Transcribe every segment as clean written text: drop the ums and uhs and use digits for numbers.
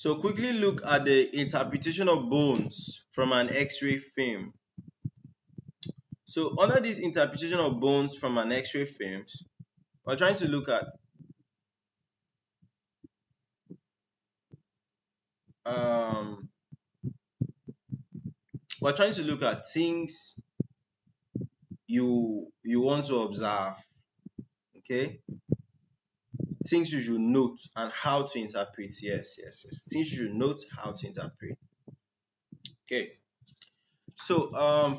So quickly look at the interpretation of bones from an X-ray film. So under this interpretation of bones from an X-ray films, we're trying to look at um, things you want to observe. Okay, things you should note and how to interpret. Yes. Things you should note how to interpret. Okay. So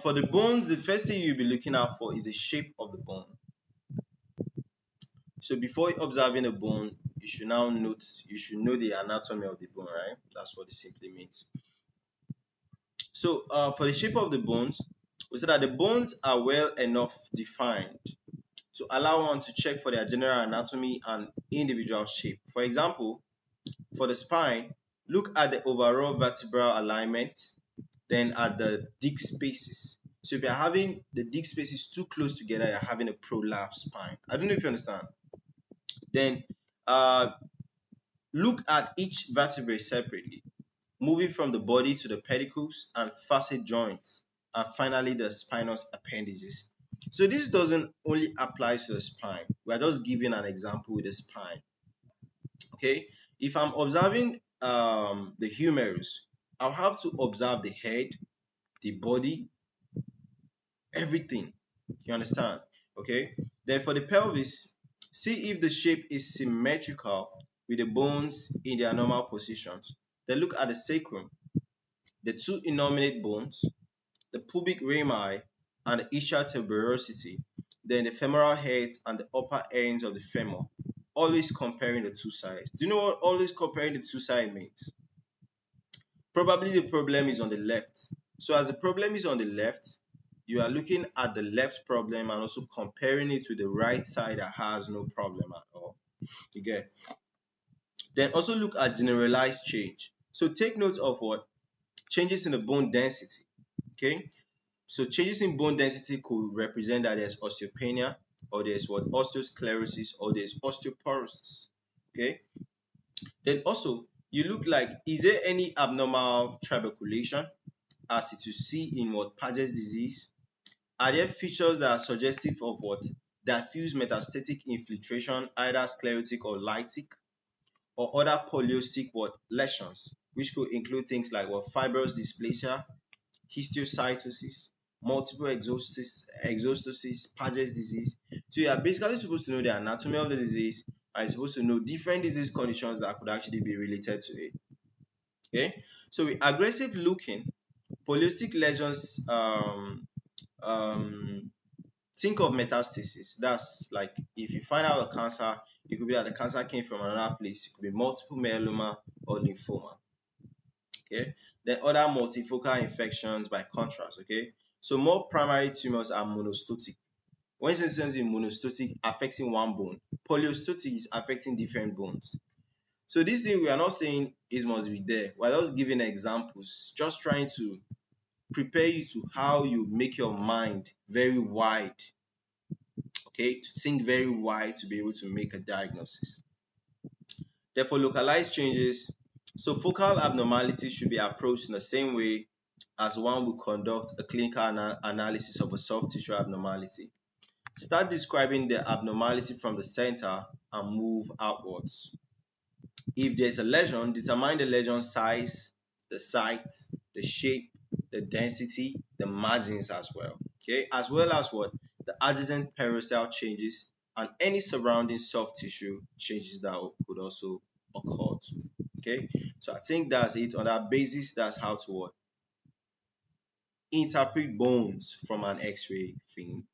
for the bones, the first thing you'll be looking out for is the shape of the bone. So before observing a bone, you should know the anatomy of the bone, right? That's what it simply means. So for the shape of the bones, we say that the bones are well enough defined to allow one to check for their general anatomy and individual shape. For example, for the spine, look at the overall vertebral alignment, then at the disc spaces. So if you're having the disc spaces too close together, you're having a prolapsed spine. I don't know if you understand. Then uh, look at each vertebrae separately, moving from the body to the pedicles and facet joints, and finally the spinous appendages. So this doesn't only apply to the spine. We are just giving an example with the spine. Okay, if I'm observing the humerus, I'll have to observe the head, the body, everything. You understand? Okay. Then for the pelvis, see if the shape is symmetrical with the bones in their normal positions. Then look at the sacrum, the two innominate bones, the pubic rami, and the ischial tuberosity. Then the femoral heads and the upper ends of the femur. Always comparing the two sides. Do you know what always comparing the two sides means? Probably the problem is on the left. So as the problem is on the left, you are looking at the left problem and also comparing it to the right side that has no problem at all. You get? Then also look at generalized change. So take note of what? Changes in the bone density. Okay? So changes in bone density could represent that there's osteopenia, or there's what? Osteosclerosis, or there's osteoporosis. Okay? Then also you look like, is there any abnormal trabeculation as it you see in what? Paget's disease? Are there features that are suggestive of what? Diffuse metastatic infiltration, either sclerotic or lytic, or other polycystic what? Lesions, which could include things like what? Fibrous dysplasia, histiocytosis, multiple exostosis, Paget's disease. So you are basically supposed to know the anatomy of the disease, and you're supposed to know different disease conditions that could actually be related to it. Okay, so with aggressive looking polycystic lesions, um, think of metastasis. That's like if you find out a cancer, it could be that the cancer came from another place. It could be multiple myeloma or lymphoma. Okay. Then other multifocal infections by contrast. Okay. So more primary tumors are monostotic. When instance in monostotic affecting one bone, polyostotic is affecting different bones. So this thing we are not saying it must be there. We're just giving examples, just trying to prepare you to how you make your mind very wide, okay, to think very wide to be able to make a diagnosis. Therefore, localized changes, so focal abnormalities should be approached in the same way as one would conduct a clinical analysis of a soft tissue abnormality. Start describing the abnormality from the center and move outwards. If there's a lesion, determine the lesion size, the site, the shape, the density, the margins as well. Okay, as well as what? The adjacent periosteal changes and any surrounding soft tissue changes that could also occur too. Okay, so I think that's it. On that basis, that's how to what? Interpret bones from an X-ray film.